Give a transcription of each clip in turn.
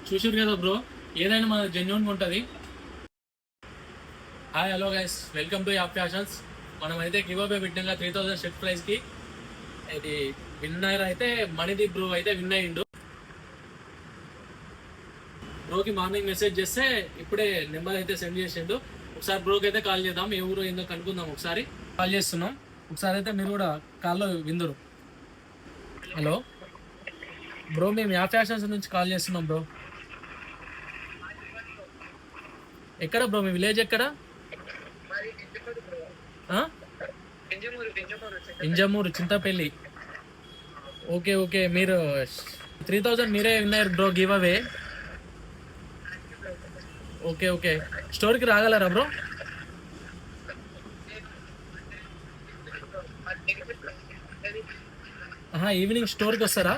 చూసారు కదా బ్రో, ఏదైనా మన జెన్యున్గా ఉంటుంది. Hi hello guys, welcome to app fashions. మనం అయితే గివ్ అవే పెట్టినాక 3000 షర్ట్ ప్రైస్కి ఇది విన్నర్ అయితే మణిదీప్ బ్రో అయితే విన్ అయ్యిండు. బ్రోకి మార్నింగ్ మెసేజ్ చేస్తే ఇప్పుడే నెంబర్ అయితే సెండ్ చేసిండు. ఒకసారి బ్రోకి అయితే కాల్ చేద్దాం, ఏ ఊరు ఏందో కనుక్కుందాం. ఒకసారి కాల్ చేస్తున్నాం, ఒకసారి అయితే మీరు కూడా కాల్లో విందురు. హలో బ్రో, మేము యాప్ ఫ్యాషన్స్ నుంచి కాల్ చేస్తున్నాం బ్రో. ఎక్కడ బ్రో, మీ విలేజ్ ఎక్కడ? ఇంజమూరు, చింతపల్లి. ఓకే ఓకే, మీరు 3000 మీరే విన్నారు bro give away. Okay okay, స్టోర్కి రాగలరా బ్రో? ఈవినింగ్ స్టోర్కి వస్తారా?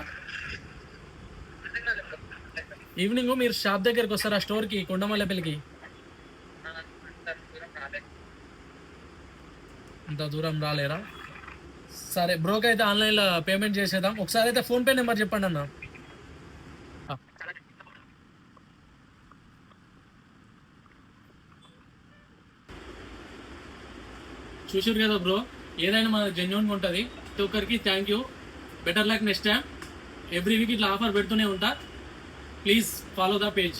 ఈవినింగ్ మీరు షాప్ దగ్గరికి వస్తారా స్టోర్కి, కొండమల్లపల్లికి? ఇంత దూరం రాలేరా? సరే, బ్రోకి అయితే ఆన్లైన్లో పేమెంట్ చేసేద్దాం. ఒకసారి అయితే ఫోన్పే నెంబర్ చెప్పండి అన్న. చూసారు కదా బ్రో, ఏదైనా మన జెన్యున్గా ఉంటుంది. ప్రతి ఒక్కరికి thank you. Better luck next time. Every week ఇట్లా ఆఫర్ పెడుతూనే ఉంటా. Please follow the page.